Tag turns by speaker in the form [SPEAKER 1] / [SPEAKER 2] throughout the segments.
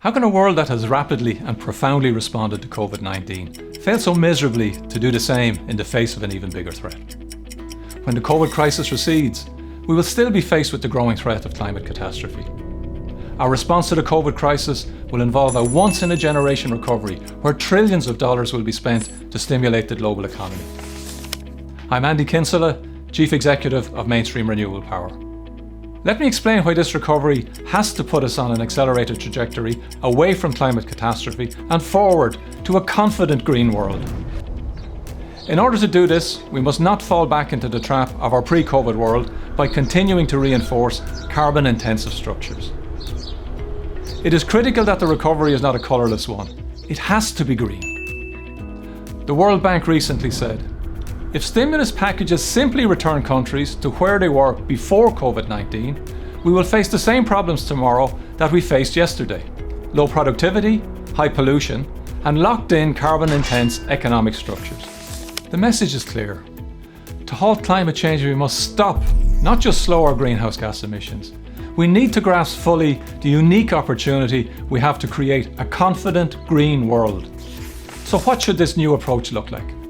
[SPEAKER 1] How can a world that has rapidly and profoundly responded to COVID-19 fail so miserably to do the same in the face of an even bigger threat? When the COVID crisis recedes, we will still be faced with the growing threat of climate catastrophe. Our response to the COVID crisis will involve a once-in-a-generation recovery where trillions of dollars will be spent to stimulate the global economy. I'm Andy Kinsella, Chief Executive of Mainstream Renewable Power. Let me explain why this recovery has to put us on an accelerated trajectory away from climate catastrophe and forward to a confident green world. In order to do this, we must not fall back into the trap of our pre-COVID world by continuing to reinforce carbon-intensive structures. It is critical that the recovery is not a colourless one. It has to be green. The World Bank recently said, if stimulus packages simply return countries to where they were before COVID-19, we will face the same problems tomorrow that we faced yesterday. Low productivity, high pollution, and locked-in carbon-intense economic structures. The message is clear. To halt climate change, we must stop, not just slow our greenhouse gas emissions. We need to grasp fully the unique opportunity we have to create a confident green world. So what should this new approach look like?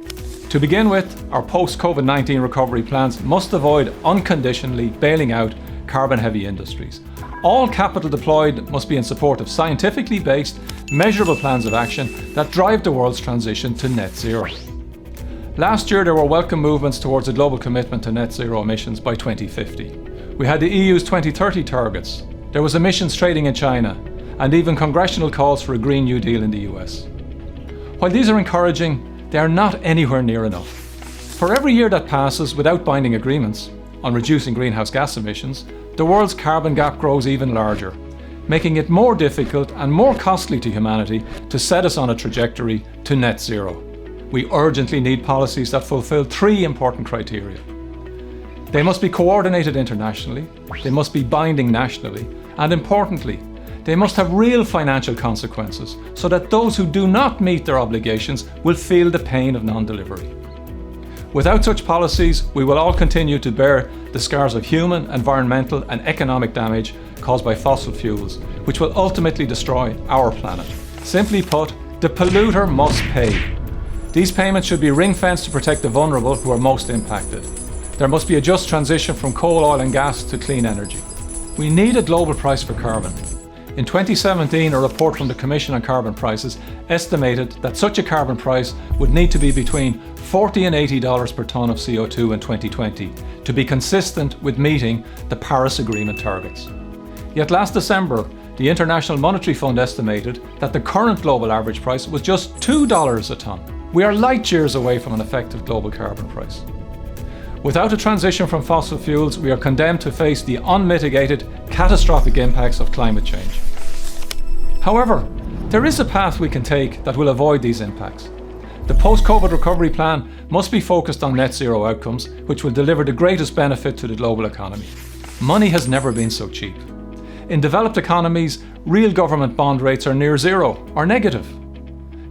[SPEAKER 1] To begin with, our post-COVID-19 recovery plans must avoid unconditionally bailing out carbon-heavy industries. All capital deployed must be in support of scientifically based, measurable plans of action that drive the world's transition to net zero. Last year, there were welcome movements towards a global commitment to net zero emissions by 2050. We had the EU's 2030 targets, there was emissions trading in China, and even congressional calls for a Green New Deal in the US. While these are encouraging, they are not anywhere near enough. For every year that passes without binding agreements on reducing greenhouse gas emissions, the world's carbon gap grows even larger, making it more difficult and more costly to humanity to set us on a trajectory to net zero. We urgently need policies that fulfill three important criteria. They must be coordinated internationally, they must be binding nationally, and importantly, they must have real financial consequences so that those who do not meet their obligations will feel the pain of non-delivery. Without such policies, we will all continue to bear the scars of human, environmental, and economic damage caused by fossil fuels, which will ultimately destroy our planet. Simply put, the polluter must pay. These payments should be ring-fenced to protect the vulnerable who are most impacted. There must be a just transition from coal, oil and gas to clean energy. We need a global price for carbon. In 2017, a report from the Commission on Carbon Prices estimated that such a carbon price would need to be between $40 and $80 per tonne of CO2 in 2020 to be consistent with meeting the Paris Agreement targets. Yet last December, the International Monetary Fund estimated that the current global average price was just $2 a tonne. We are light years away from an effective global carbon price. Without a transition from fossil fuels, we are condemned to face the unmitigated, catastrophic impacts of climate change. However, there is a path we can take that will avoid these impacts. The post-COVID recovery plan must be focused on net zero outcomes, which will deliver the greatest benefit to the global economy. Money has never been so cheap. In developed economies, real government bond rates are near zero or negative.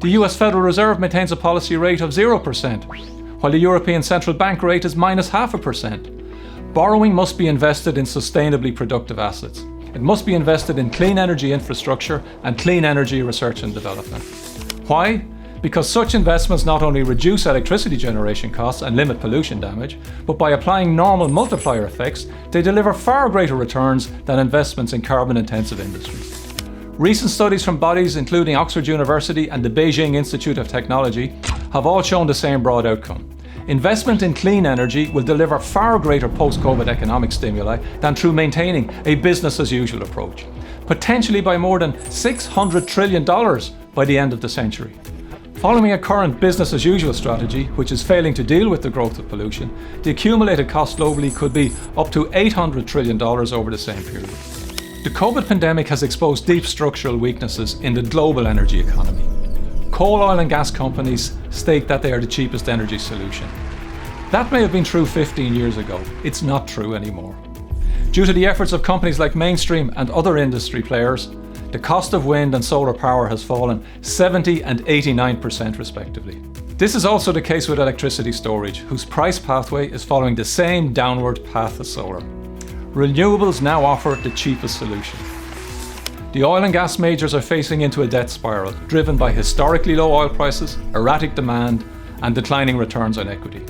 [SPEAKER 1] The US Federal Reserve maintains a policy rate of 0%. While the European Central Bank rate is minus 0.5%. Borrowing must be invested in sustainably productive assets. It must be invested in clean energy infrastructure and clean energy research and development. Why? Because such investments not only reduce electricity generation costs and limit pollution damage, but by applying normal multiplier effects, they deliver far greater returns than investments in carbon-intensive industries. Recent studies from bodies including Oxford University and the Beijing Institute of Technology have all shown the same broad outcome. Investment in clean energy will deliver far greater post-COVID economic stimuli than through maintaining a business-as-usual approach, potentially by more than $600 trillion by the end of the century. Following a current business-as-usual strategy, which is failing to deal with the growth of pollution, the accumulated cost globally could be up to $800 trillion over the same period. The COVID pandemic has exposed deep structural weaknesses in the global energy economy. Coal, oil and gas companies state that they are the cheapest energy solution. That may have been true 15 years ago. It's not true anymore. Due to the efforts of companies like Mainstream and other industry players, the cost of wind and solar power has fallen 70% and 89% respectively. This is also the case with electricity storage, whose price pathway is following the same downward path as solar. Renewables now offer the cheapest solution. The oil and gas majors are facing into a debt spiral, driven by historically low oil prices, erratic demand, and declining returns on equity.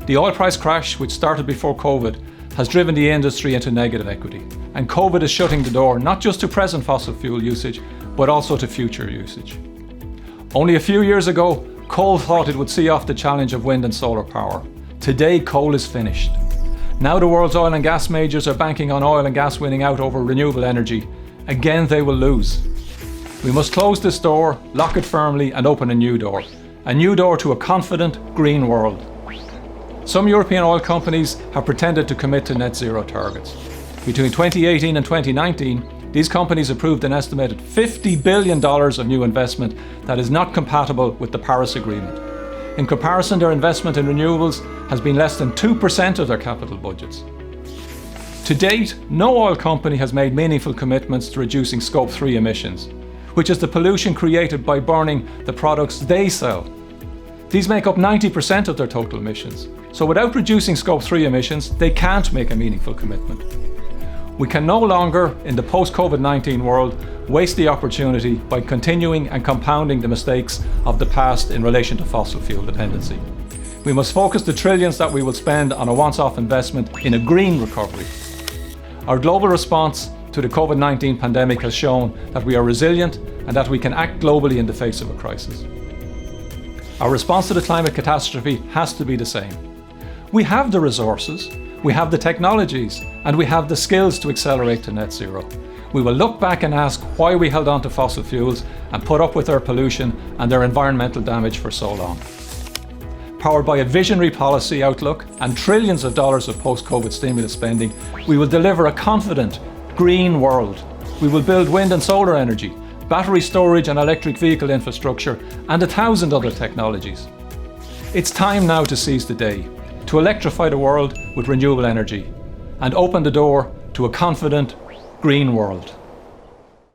[SPEAKER 1] The oil price crash, which started before COVID, has driven the industry into negative equity. And COVID is shutting the door not just to present fossil fuel usage, but also to future usage. Only a few years ago, coal thought it would see off the challenge of wind and solar power. Today, coal is finished. Now the world's oil and gas majors are banking on oil and gas winning out over renewable energy. Again, they will lose. We must close this door, lock it firmly, and open a new door. A new door to a confident, green world. Some European oil companies have pretended to commit to net zero targets. Between 2018 and 2019, these companies approved an estimated $50 billion of new investment that is not compatible with the Paris Agreement. In comparison, their investment in renewables has been less than 2% of their capital budgets. To date, no oil company has made meaningful commitments to reducing Scope 3 emissions, which is the pollution created by burning the products they sell. These make up 90% of their total emissions. So without reducing Scope 3 emissions, they can't make a meaningful commitment. We can no longer, in the post-COVID-19 world, waste the opportunity by continuing and compounding the mistakes of the past in relation to fossil fuel dependency. We must focus the trillions that we will spend on a once-off investment in a green recovery. Our global response to the COVID-19 pandemic has shown that we are resilient and that we can act globally in the face of a crisis. Our response to the climate catastrophe has to be the same. We have the resources, we have the technologies, and we have the skills to accelerate to net zero. We will look back and ask why we held on to fossil fuels and put up with their pollution and their environmental damage for so long. Powered by a visionary policy outlook and trillions of dollars of post-COVID stimulus spending, we will deliver a confident, green world. We will build wind and solar energy, battery storage and electric vehicle infrastructure, and 1,000 other technologies. It's time now to seize the day, to electrify the world with renewable energy, and open the door to a confident, green world.